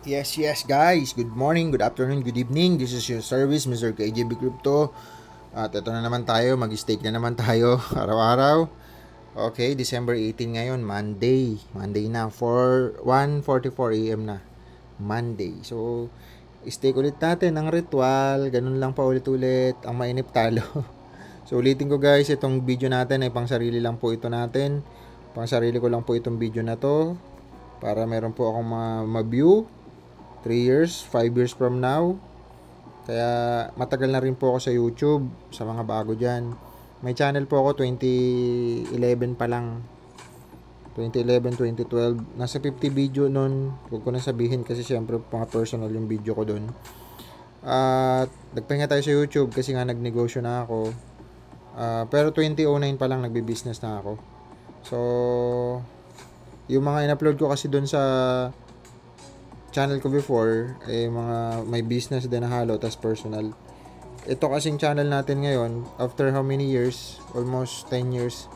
Yes, guys. Good morning, good afternoon, good evening. This is your service, Mr. KJB Crypto. At ito na naman tayo, mag-stake na naman tayo araw-araw. Okay, December 18 ngayon, Monday. Monday na, 1:44 AM na. Monday. So, stake ulit natin ang ritual. Ganun lang pa ulit-ulit. Ang mainip talo. So, ulitin ko guys, itong video natin ay pang sarili lang po ito natin. Pang sarili ko lang po itong video na to. Para meron po akong ma-view. 3 years, 5 years from now. Kaya matagal na rin po ako sa YouTube, sa mga bago dyan. May channel po ako 2011 pa lang. 2011, 2012. Nasa 50 video nun. Huwag ko na sabihin kasi syempre mga personal yung video ko dun. At nagpahinga tayo sa YouTube kasi nga nagnegosyo na ako. Pero 2009 pa lang nagbi-business na ako. So, yung mga in-upload ko kasi dun sa channel ko before, mga may business din na halo, tas personal. Ito kasing channel natin ngayon, after how many years? Almost 10 years.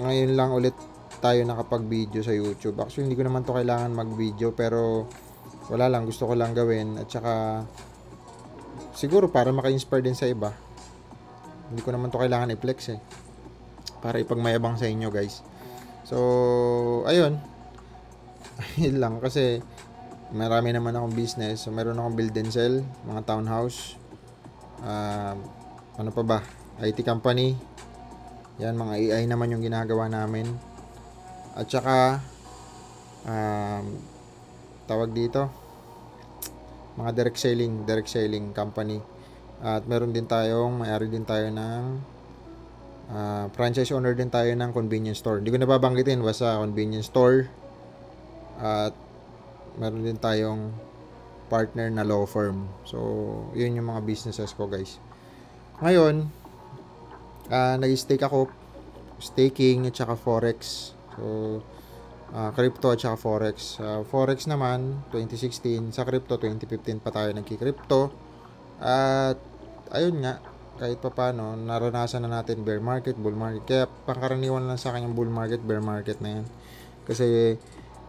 Ngayon lang ulit tayo nakapag-video sa YouTube. Actually, hindi ko naman to kailangan mag-video, pero wala lang, gusto ko lang gawin. At saka, siguro para maka-inspire din sa iba. Hindi ko naman to kailangan i-flex para ipagmayabang sa inyo guys. So, ayun. Ayun lang, kasi marami naman akong business. So, meron akong build and sell, mga townhouse. Ano pa ba? IT company. Yan, mga AI naman yung ginagawa namin. At saka, tawag dito, mga direct selling company. At meron din tayong, may-ari din tayo ng franchise owner din tayo ng convenience store. Hindi ko nababanggitin, basta convenience store. At meron din tayong partner na law firm. So, yun yung mga businesses ko guys. Ngayon, nag-stake ako. Staking at saka forex. So, crypto at saka forex. Forex naman, 2016. Sa crypto, 2015 pa tayo nagki-crypto. At, ayun nga, kahit pa paano, naranasan na natin bear market, bull market. Kaya, pangkaraniwan lang sa akin yung bull market, bear market na yan. Kasi,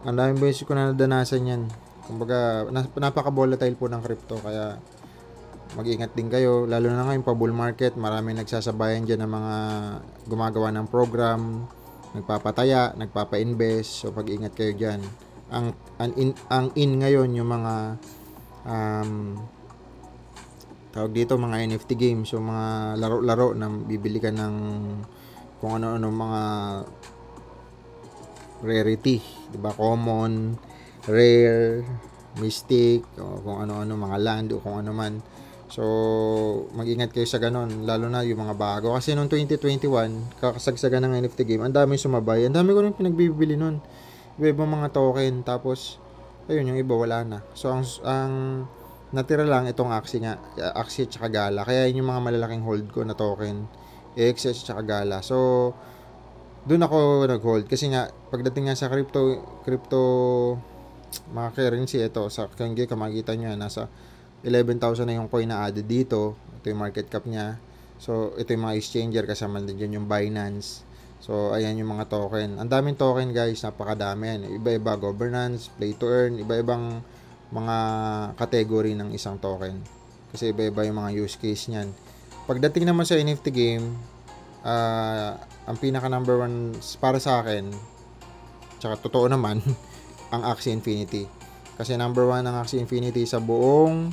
ang daming beses ko na nadanasan yan. Kumbaga, napaka-volatile po ng crypto. Kaya, mag-ingat din kayo. Lalo na ngayon pa bull market. Maraming nagsasabayan dyan ng mga gumagawa ng program. Nagpapataya, nagpapa-invest. So, pag-ingat kayo dyan. Ang in ngayon, yung mga tawag dito, mga NFT games. So, mga laro-laro na bibili ka ng kung ano-ano mga rarity, 'di ba? Common, rare, mystic, o kung ano-ano, mga land o kung ano man. So, mag-ingat kayo sa ganun, lalo na yung mga bago. Kasi noong 2021, kakasagsagan ng NFT game, ang daming sumabay. Ang dami ko rin pinagbibili nun. Iba-ibang mga token, tapos ayun, yung iba wala na. So, ang natira lang itong Axie nga, Axie at saka Gala. Kaya yun yung mga malalaking hold ko na token, AXS at saka Gala. So, doon ako nag-hold kasi nga pagdating nga sa crypto mga currency, ito sa Kenge, makikita nyo nasa 11,000 na yung coin na added dito. Ito yung market cap niya. So ito yung mga exchanger, kasama din yung Binance. So ayan yung mga token. Ang daming token guys, napakadami yan. Iba-iba governance, play to earn, iba-ibang mga category ng isang token. Kasi iba-iba yung mga use case niyan. Pagdating naman sa NFT game, ang pinaka number one para sa akin, tsaka totoo naman, ang Axie Infinity. Kasi number one ang Axie Infinity sa buong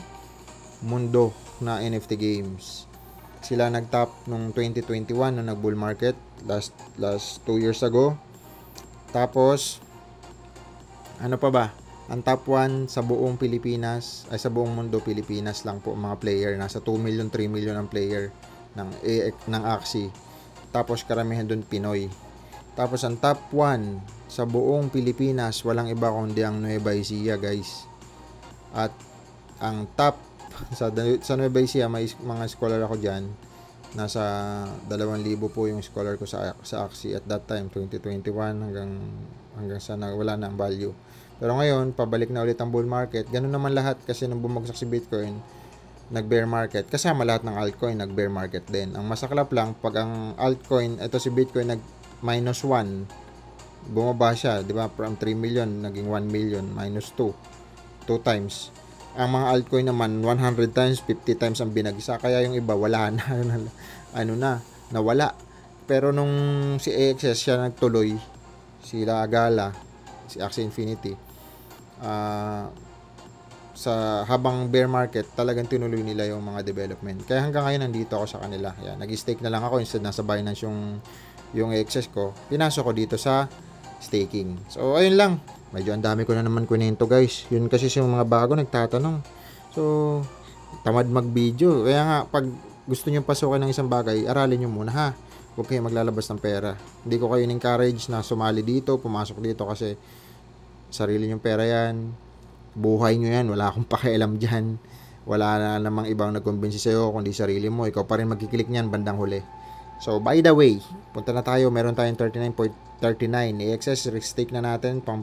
mundo na NFT games. Sila nag-top nung 2021 nung nag-bull market last 2 years ago. Tapos ano pa ba? Ang top 1 sa buong Pilipinas, ay sa buong mundo, Pilipinas lang po mga player. Nasa 2 million, 3 million ang player ng Axie. Tapos karamihan doon Pinoy. Tapos ang top 1 sa buong Pilipinas, walang iba kundi ang Nueva Ecija guys. At ang top sa Nueva Ecija, may mga scholar ako dyan. Nasa 2,000 po yung scholar ko sa Axie at that time, 2021 hanggang sa wala na ang value. Pero ngayon, pabalik na ulit ang bull market. Ganun naman lahat kasi nung bumagsak si Bitcoin, nag-bear market. Kasama lahat ng altcoin, nag-bear market din. Ang masaklap lang, pag ang altcoin, ito si Bitcoin, nag-1, bumaba siya, di ba? From 3 million, naging 1 million, -2. 2 times. Ang mga altcoin naman 100 times, 50 times ang binagsak. Kaya yung iba wala na ano na, nawala. Pero nung si AXS siya nagtuloy, sila Gala, si Axie Infinity, sa habang bear market, talagang tinuloy nila yung mga development. Kaya hanggang ngayon nandito ako sa kanila. Yan, nag-stake na lang ako instead nasa Binance yung excess ko. Pinasok ko dito sa staking. So ayun lang. Medyo ang dami ko na naman kunento, guys. Yun kasi yung mga bago nagtatanong. So tamad mag-video. Kaya nga pag gusto niyo pasukin ng isang bagay, aralin niyo muna ha. Huwag kayo maglalabas ng pera. Hindi ko kayo encourage na sumali dito, pumasok dito kasi sarili niyong pera yan. Buhay nyo yan, wala akong pakialam dyan. Wala na namang ibang nagkumbinsi sa'yo kundi sarili mo. Ikaw pa rin magkiklik niyan bandang huli. So by the way, punta na tayo. Meron tayong 39.39 AXS, stake na natin pang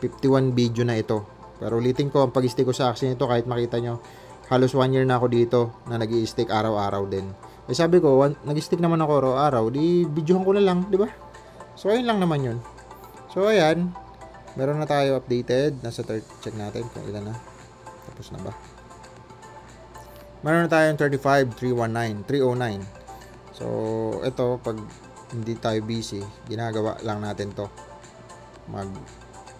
51 video na ito. Pero ulitin ko, ang pag-stake ko sa Axie nito, kahit makita nyo, halos 1 year na ako dito na nag-i-stake araw-araw din. Eh sabi ko, nag-stake naman ako araw-araw, di videohan ko na lang, di ba? So ayun lang naman yun. So ayan, meron na tayo updated. Nasa third, check natin kung ilan na. Tapos na ba? Meron na tayong 309. So, ito, pag hindi tayo busy, ginagawa lang natin to.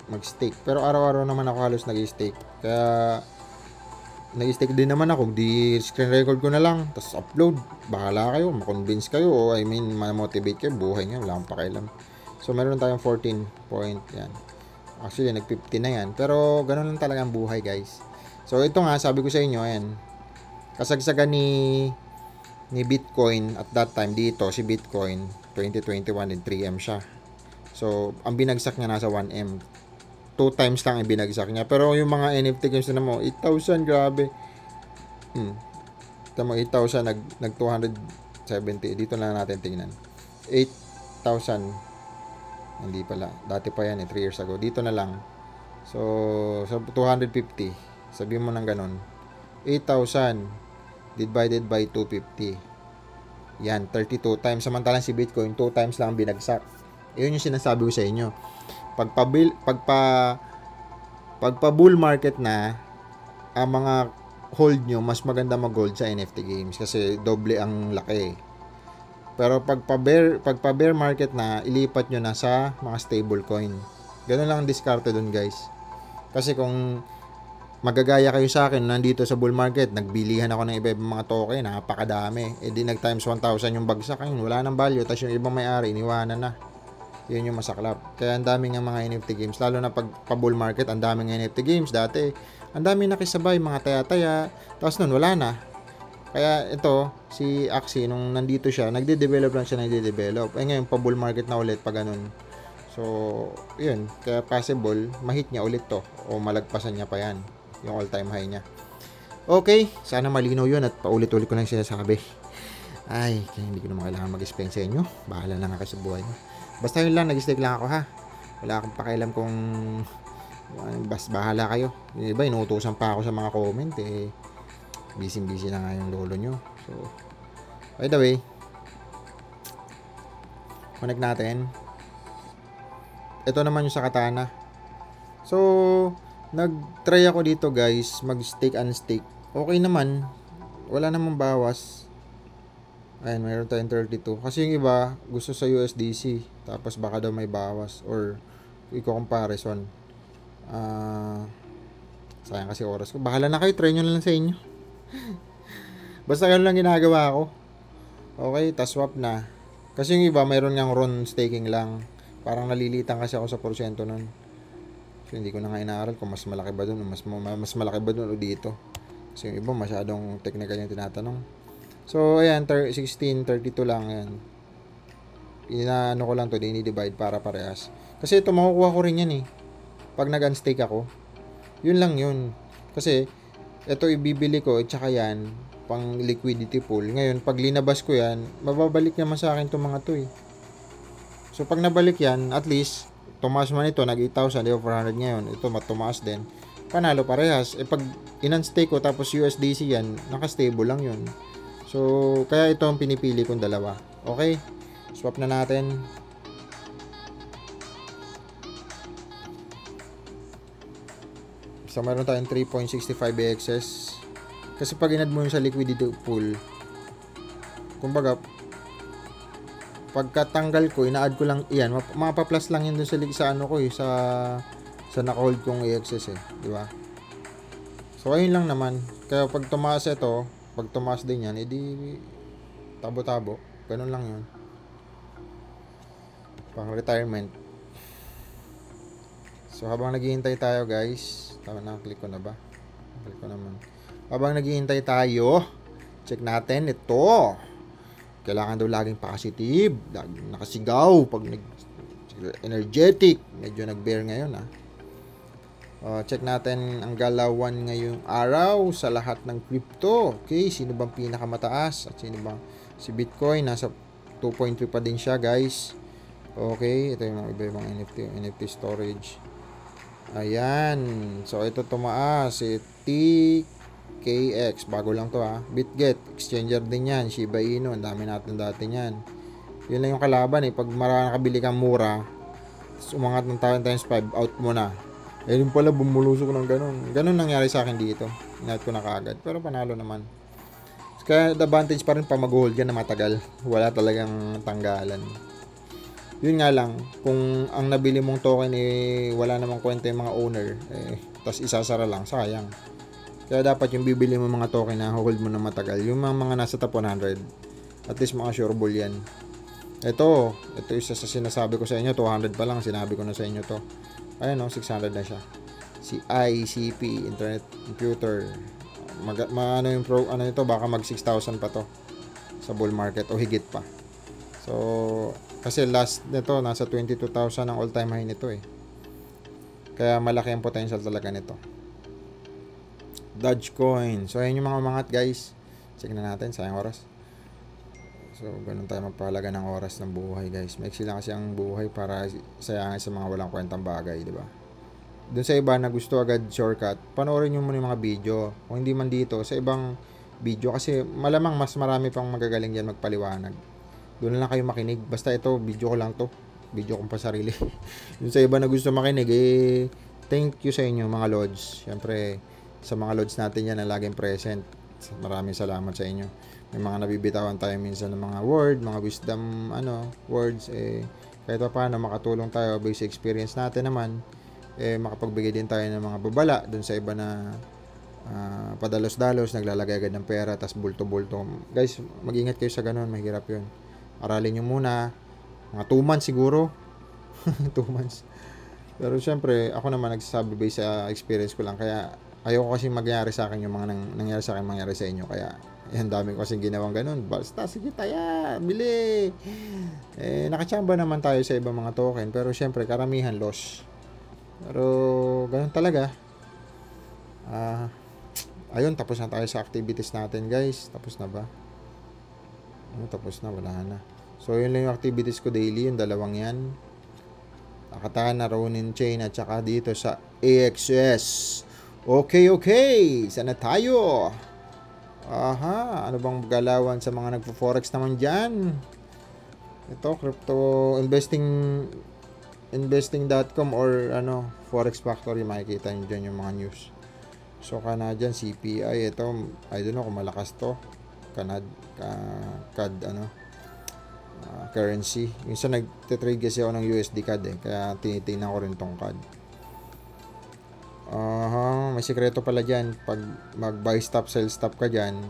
Mag-stake. Pero araw-araw naman ako halos nag-stake. Kaya, nag-stake din naman ako. Di screen record ko na lang. Tapos upload. Bahala kayo. Ma-convince kayo. O I mean, ma-motivate kayo. Buhay nyo. Wala akong pakialam. So, meron tayong 14 point. Yan. Actually, nag-50 na yan. Pero, ganun lang talaga ang buhay, guys. So, ito nga, sabi ko sa inyo, ayan. Kasagsagan ni Bitcoin at that time dito, si Bitcoin, 2021 din 3M siya. So, ang binagsak niya nasa 1M. 2 times lang ang binagsak niya. Pero, yung mga NFT games na mo, 8,000, grabe. Tama, 8,000, nag 270. Dito na natin tingnan. 8,000. Hindi pala. Dati pa yan 3 years ago. Dito na lang. So 250. Sabihin mo ng ganun. 8,000 divided by 250. Yan, 32 times. Samantalang si Bitcoin, 2 times lang binagsak. Yun yung sinasabi ko sa inyo. Pagpa bull market na, ang mga hold nyo, mas maganda mag-hold sa NFT games kasi doble ang laki. Pero pagpa bear market na, ilipat nyo na sa mga stable coin. Ganun lang ang diskarte dun, guys. Kasi kung magagaya kayo sa akin, nandito sa bull market, nagbilihan ako ng iba-ibang mga token, napakadami. E di nag times 1,000 yung bagsak, ayun, wala nang value. Tapos yung ibang may-ari, iniwanan na. Yun yung masaklap. Kaya ang daming mga NFT games. Lalo na pag bull market, ang daming NFT games. Dati, ang daming nakisabay, mga taya-taya. Tapos nun, wala na. Kaya ito, si Axie, nung nandito siya, nagde-develop lang siya, nagde-develop. Eh ngayon, pa-bull market na ulit, pa ganun. So, yun. Kaya possible, mahit niya ulit to. O malagpasan niya pa yan. Yung all-time high niya. Okay, sana malinaw yun at paulit-ulit ko lang sinasabi. Ay, kaya hindi ko naman kailangan mag-explain sa inyo. Bahala lang ako sa buhay niyo. Basta yun lang, nag-stake lang ako ha. Wala akong pakialam kung bahala kayo. Yung iba, inuutosan pa ako sa mga comment eh. Busy na nga yung lolo nyo. So, by the way, connect natin. Ito naman yung sa Katana. So, nag-try ako dito, guys, mag-stake unstake. Okay naman. Wala namang bawas. Ayan, mayroon tayong 32. Kasi yung iba, gusto sa USDC. Tapos baka daw may bawas. Or, i-comparison. Sayang kasi oras ko. Bahala na kayo, try nyo na lang sa inyo. Basta ganun lang ginagawa ko. Okay, tas swap na. Kasi yung iba mayroon ngang RON staking lang. Parang nalilitan kasi ako sa porsyento nun. So hindi ko na nga inaaral kung mas malaki ba dun o mas malaki ba dun o dito. Kasi yung iba masyadong technical yung tinatanong. So ayan, 16, 32 lang yan. Inaano ko lang to, dinidivide para parehas. Kasi ito makukuha ko rin yan eh. Pag nag-unstake ako. Yun lang yun. Kasi ito ibibili ko at saka yan pang liquidity pool. Ngayon pag linabas ko yan, mababalik naman sa akin itong mga to eh. So pag nabalik yan, at least tumaas man ito, nag 8,000, 400 ngayon, ito matumaas din, panalo parehas. Pag in-unstake ko tapos USDC yan, naka-stable lang yun. So kaya ito ang pinipili kong dalawa. Okay, swap na natin. So, meron tayong 3.65 excess. Kasi pag inad mo yung sa liquidity pool, kumbaga, pagkatanggal ko, ina-add ko lang, yan, mapa-plus lang yun dun sa ano ko sa naka-hold kong excess di ba? So, ayun lang naman. Kaya pag tumaas ito, pag tumaas din yan, edi tabo-tabo. Ganun lang yun. Pang retirement. So, habang naghihintay tayo, guys. Tama na, click ko na ba? Click ko naman. Habang naghihintay tayo, check natin ito. Kailangan daw laging positive, laging nakasigaw, pag energetic. Medyo nag-bear ngayon, check natin ang galawan ngayong araw sa lahat ng crypto. Okay, sino bang pinakamataas? At sino bang si Bitcoin? Nasa 2.3 pa din siya, guys. Okay, ito yung iba-ibang NFT storage. Ayan. So, ito tumaas. Si TKX. Bago lang to BitGet. Exchanger din yan. Shiba Inu. Ang dami natin dati yan. Yun lang yung kalaban Pag nakabili kang mura, umangat ng times 5, out mo na. Yun pala, bumulusok ng ganun. Ganun nangyari sa akin dito. Inat ko na kaagad. Pero panalo naman. Kaya the advantage pa rin pa mag-hold yan na matagal. Wala talagang tanggalan. Yun nga lang, kung ang nabili mong token wala namang kwenta yung mga owner, tapos isasara lang, sayang. Kaya dapat yung bibili mo mga token na hold mo na matagal, yung mga nasa top 100, at least mga sureable yan. Ito isa sa sinasabi ko sa inyo, 200 pa lang, sinabi ko na sa inyo to. Ayan 600 na siya. Si ICP, Internet Computer. Ano ito, baka mag 6,000 pa to sa bull market o higit pa. So, kasi last nito, nasa 22,000 ang all-time high nito Kaya malaki ang potential talaga nito. Dogecoin. So, ayan yung mga umangat, guys. Check na natin, sayang oras. So, ganun tayo magpahalaga ng oras ng buhay, guys. Maiksi lang kasi ang buhay para sayangin sa mga walang kwentang bagay, di ba? Doon sa iba na gusto agad shortcut, panoorin nyo muna yung mga video. Kung hindi man dito, sa ibang video. Kasi malamang mas marami pang magagaling yan magpaliwanag. Doon lang kayo makinig. Basta ito, video ko lang to. Video kong pa sarili. Yung sa iba na gusto makinig, thank you sa inyo mga lords. Siyempre, sa mga lords natin yan na laging present. Maraming salamat sa inyo. May mga nabibitawan tayo minsan ng mga word, mga wisdom, words. Kahit pa paano, makatulong tayo based sa experience natin naman. Makapagbigay din tayo ng mga babala doon sa iba na padalos-dalos, naglalagay agad ng pera, tas bulto-bulto. Guys, mag-ingat kayo sa ganun. Mahirap yun. Aralin nyo muna. Mga 2 months siguro. 2 months. Pero syempre, ako naman nagsasabi based sa experience ko lang. Kaya ayoko kasi mangyari sa akin yung mga nangyari sa akin, mangyari sa inyo. Kaya yan, dami ko kasi ginawang ganun. Basta, sige taya, bili. Nakachamba naman tayo sa ibang mga token. Pero syempre, karamihan loss. Pero ganun talaga. Ayun, tapos na tayo sa activities natin, guys. Tapos na ba? Tapos na, wala na. So, yun lang yung activities ko daily, yung dalawang yan. Nakatana, Ronin Chain, at saka dito sa AXS. Okay. Sana tayo? Ano bang galawan sa mga nagpo-forex naman dyan? Ito, crypto investing.com or Forex Factory, makikita nyo dyan yung mga news. So, Canadian CPI, ito, I don't know kung malakas to. Currency. Minsan nagte-trade kasi ako ng USD CAD kaya tinitingnan ko rin tong CAD. May sikreto pala dyan. Pag mag-buy stop, sell stop ka dyan,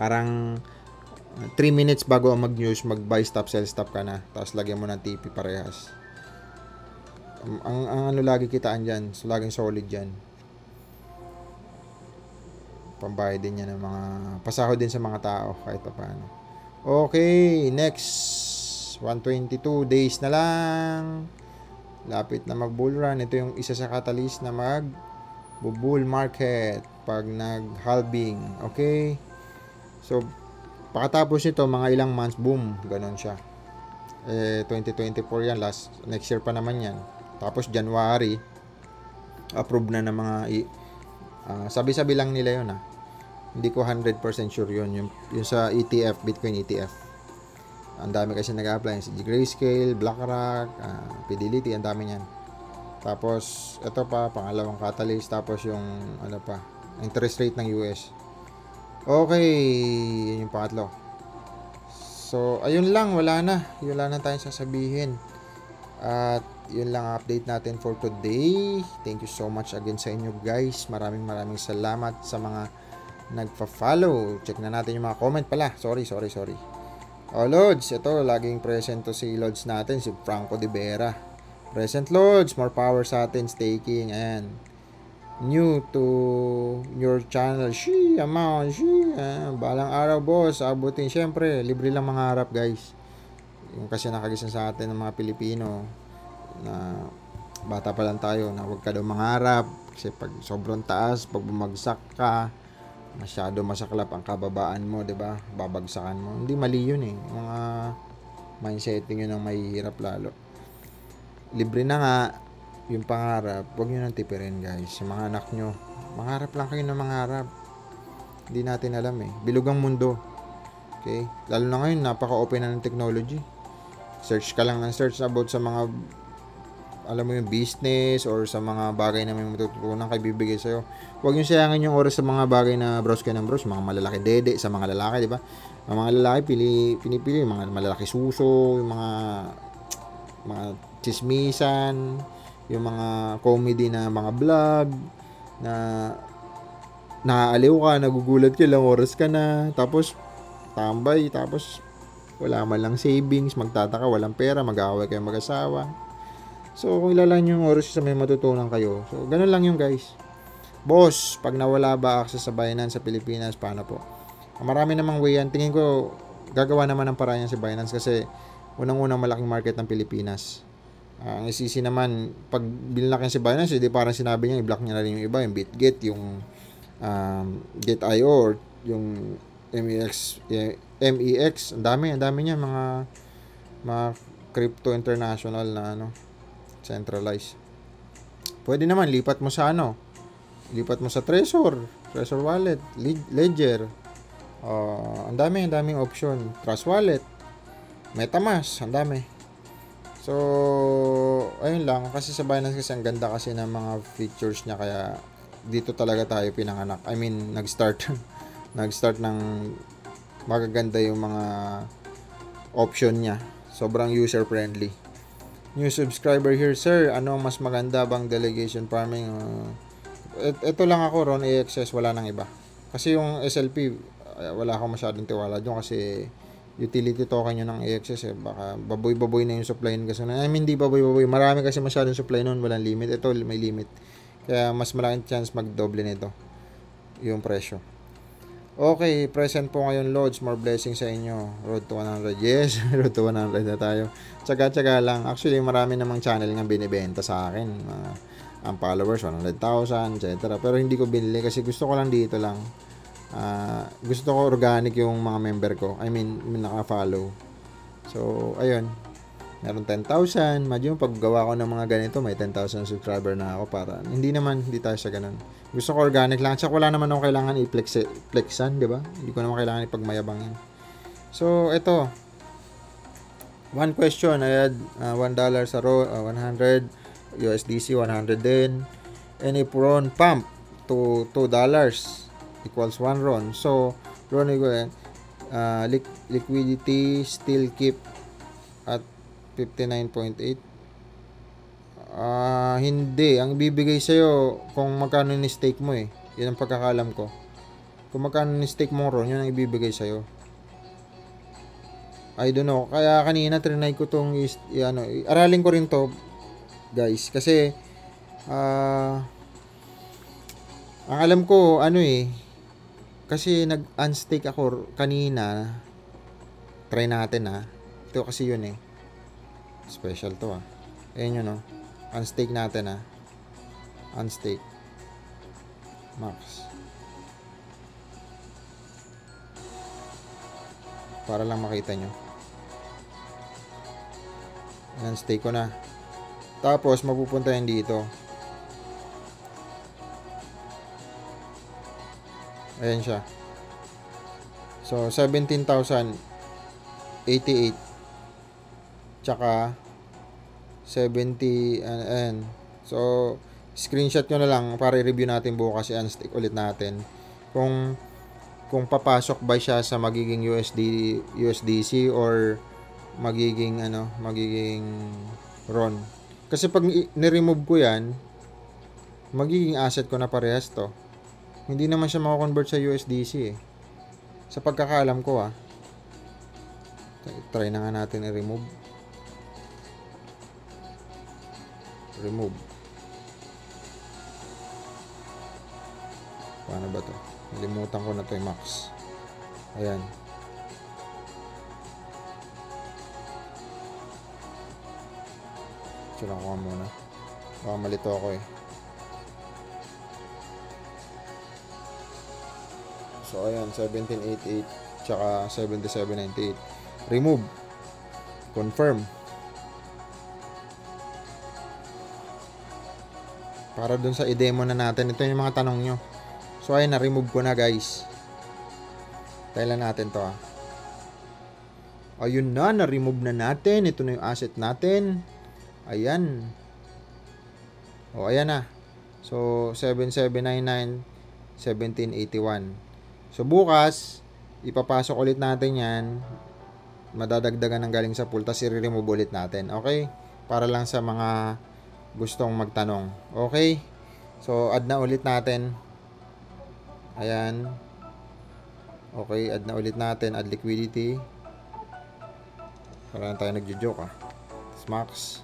parang 3 minutes bago ang mag-news, mag-buy stop, sell stop ka na. Tapos lagyan mo ng TP parehas. Ang lagi kitaan dyan, so laging solid dyan. Pambayad din yan ng mga pasahod din sa mga tao kahit pa paano. Okay, next 122 days na lang. Lapit na mag-bull run. Ito yung isa sa catalyst na mag-bull market pag nag-halving. Okay? So, pakatapos nito, mga ilang months, boom, ganon siya. 2024 yan, next year pa naman yan. Tapos January, approve na ng mga sabi-sabi lang nila yun Hindi ko 100% sure yun. Yung sa ETF, Bitcoin ETF. Ang dami kasi nag-apply. Si Grayscale, BlackRock, Fidelity, ang dami niyan. Tapos, ito pa, pangalawang catalyst. Tapos yung, ano pa, interest rate ng US. Okay, yun yung pangatlo. So, ayun lang, wala na. Yun lang na tayong sasabihin. At, yun lang update natin for today. Thank you so much again sa inyo guys. Maraming salamat sa mga nagpa-follow. Check na natin yung mga comment pala. Sorry. Lods, ito, laging present to si Lods natin, si Franco de Vera. Present Lods, more power sa atin, staking, and new to your channel. Balang araw boss, abutin. Syempre, libre lang mangarap guys. Yung kasi nakagising sa atin ng mga Pilipino na bata pa lang tayo na huwag ka daw mangarap kasi pag sobrang taas, pag bumagsak ka, masyado masaklap ang kababaan mo, 'di ba? Babagsakan mo. Hindi mali 'yun eh. Mga mindsetting 'yun ang mahihirap lalo. Libre na nga yung pangarap, huwag niyo nang tipirin guys. Yung mga anak nyo, mangarap lang kayo ng mangarap. Hindi natin alam eh. Bilog ang mundo. Okay? Lalo na ngayon, napaka-open na ng technology. Search ka lang ng search about sa mga, alam mo yung business or sa mga bagay na may matututunan kayo bibigay sa'yo. Huwag yung sayangin yung oras sa mga bagay na browse ka ng browse. Mga malalaki dede sa mga lalaki, di ba? Ang mga lalaki, pinipili yung mga malalaki suso, yung mga chismisan, yung mga comedy na mga vlog, na naaaliw ka, nagugulat ka, ilang oras ka na, tapos tambay, tapos wala man lang savings, magtataka, walang pera, mag-aaway kayo mag-asawa. So, kung ilalaan yung oras sa may matutunan kayo. So, ganun lang yung guys. Boss, pag nawala ba access sa Binance sa Pilipinas, paano po? Marami namang way yan. Tingin ko, gagawa naman ng paraan yan si Binance kasi unang-unang malaking market ng Pilipinas. Ang SEC naman, pag binlock yan si Binance, hindi parang sinabi niya, i-block niya na rin yung iba, yung BitGet, yung Get.io, or yung MEX, ang dami niya, mga crypto international na centralized. Pwede naman, lipat mo sa Trezor Wallet, Ledger, ang daming option, Trust Wallet, MetaMask, ang dami. So, ayun lang. Kasi sa Binance kasi ang ganda kasi ng mga features niya. Kaya, dito talaga tayo pinanganak. I mean, nag-start ng magaganda yung mga option niya. Sobrang user-friendly. New subscriber here, sir. Ano mas maganda bang delegation farming? Ito lang ako, Ron AXS. Wala nang iba. Kasi yung SLP, wala akong masyadong tiwala doon kasi utility token yun ng AXS eh. Baka baboy-baboy na yung supply nun kasi. I mean, hindi baboy-baboy. Marami kasi masyadong supply nun. Walang limit. Ito, may limit. Kaya mas malaking chance magdoble nito yung presyo. Okay, present po ngayon loads. More blessings sa inyo. Road to 100. Yes, road to 100 na tayo. Tsaga-tsaga lang. Actually, marami namang channel nga binibenta sa akin. Ang followers, 100,000, etc. Pero hindi ko binili kasi gusto ko lang dito lang. Gusto ko organic yung mga member ko. I mean, naka-follow. So, ayun. Meron 10,000. Medyo paggawa ko ng mga ganito, may 10,000 subscriber na ako para hindi tayo sa ganun. Gusto ko organic lang. Tsaka wala naman ako kailangan i-flexan, di ba? Hindi ko naman kailangan ipagmayabang yan. So, ito. One question. I had $1 sa row, 100 USDC, 100 din. And if RON pump to $2 equals 1 RON. So, RON liquidity still keep at 59.8. Hindi. Ang bibigay sa'yo kung magkano ni-stake mo eh. Yan ang pagkakalam ko. Kung magkano ni-stake mo RON, yun ang ibibigay sa'yo. I don't know. Kaya kanina trinay ko tong aralin ko rin to guys. Kasi ang alam ko kasi nag-unstake ako kanina. Try natin Ito kasi yun special to Ayan yun unstake natin unstake max para lang makita nyo. Unstake ko na. Tapos mapupunta yan dito. Ayan siya. So 17,088 tsaka 70 and So, screenshot nyo na lang para i-review natin bukas, i-unstick ulit natin. Kung papasok ba siya sa magiging USDC or magiging RON. Kasi pag ni-remove ko yan, magiging asset ko na parehas to. Hindi naman siya mako-convert sa USDC eh. Sa pagkakaalam ko try na nga natin i-remove. Remove. Paano ba to? Nalimutan ko na to yung max. Ayan. Sila ko muna. Baka malito ako eh. So, ayan. 1788 tsaka 7798. Remove. Confirm. Para dun sa i-demo na natin. Ito yung mga tanong nyo. So, ayan. Na-remove ko na guys. Kailan natin to Ayun na. Na-remove na natin. Ito na yung asset natin. Ayan. Ayan na. So, 7799, 1781. So, bukas, ipapasok ulit natin yan. Madadagdagan ng galing sa pool. Tapos, i-remove ulit natin. Okay? Para lang sa mga gustong magtanong. Okay? So, add na ulit natin. Ayan. Okay, add na ulit natin. Add liquidity. Para lang tayo nagjo-joke Max.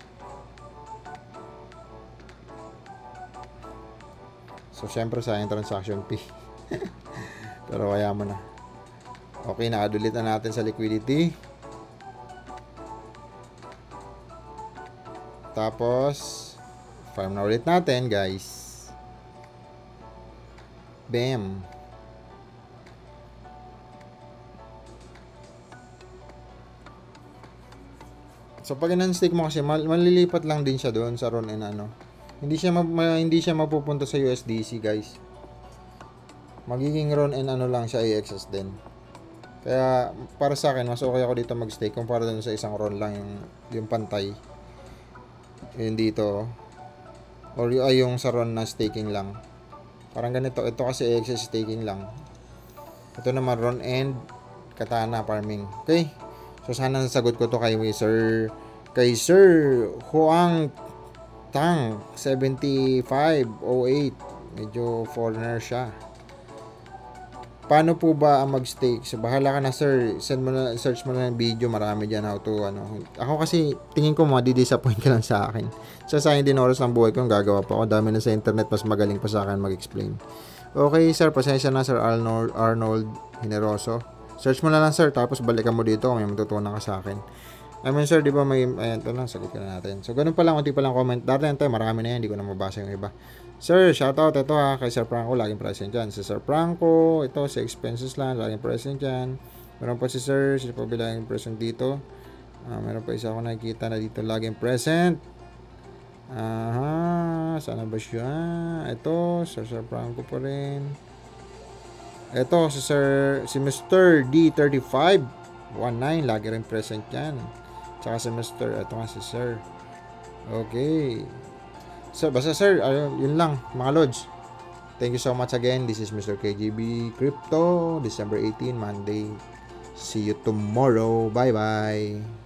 So, syempre sayang transaction fee. Pero kaya mo na. Okay, nakadulit na natin sa liquidity. Tapos, farm na ulit natin, guys. Bam. So, pag in-unstake mo kasi, malilipat lang din siya doon sa RON and Hindi siya mapupunta sa USDC, guys. Magiging RON and lang siya, AXS din. Kaya, para sa akin, mas okay ako dito mag-stake kumpara dun sa isang RON lang yung pantay. Yun dito. Or yung sa RON na staking lang. Parang ganito. Ito kasi AXS staking lang. Ito naman RON and Katana farming. Okay? So, sana nasagot ko to kay Sir Huang Tang 7508. Medyo foreigner siya. Paano po ba ang mag-stake? So, bahala ka na, sir. Search mo na ng video. Marami dyan how to, Ako kasi, tingin ko madi-disappoint ka lang sa akin. So, sayang din oras ng buhay ko, gagawa pa ako. Dami na sa internet, mas magaling pa sa akin mag-explain. Okay, sir. Pasensya na, Sir Arnold Generoso. Search mo na lang, sir. Tapos, balikan mo dito kung may matutunan ka sa akin. Sir, di ba ayan, ito na, sagot ka na natin. So, ganun pa lang, unti pa lang comment. Darating tayo, marami na yan, hindi ko na mabasa yung iba. Sir, shoutout, ito kay Sir Franco, laging present dyan. Si Sir Franco, ito, sa expenses lang, laging present dyan. Meron pa si Sir, pa laging present dito. Meron pa isa ako nakikita na dito, laging present. Sana ba siya? Ito, Sir Franco pa rin. Ito, si Mr. D3519, lagi rin present yan. Tsaka si Mr. Ito nga si Sir. Okay. So, basta sir, yun lang, mga lods. Thank you so much again. This is Mr. KJB Crypto, December 18, Monday. See you tomorrow. Bye-bye.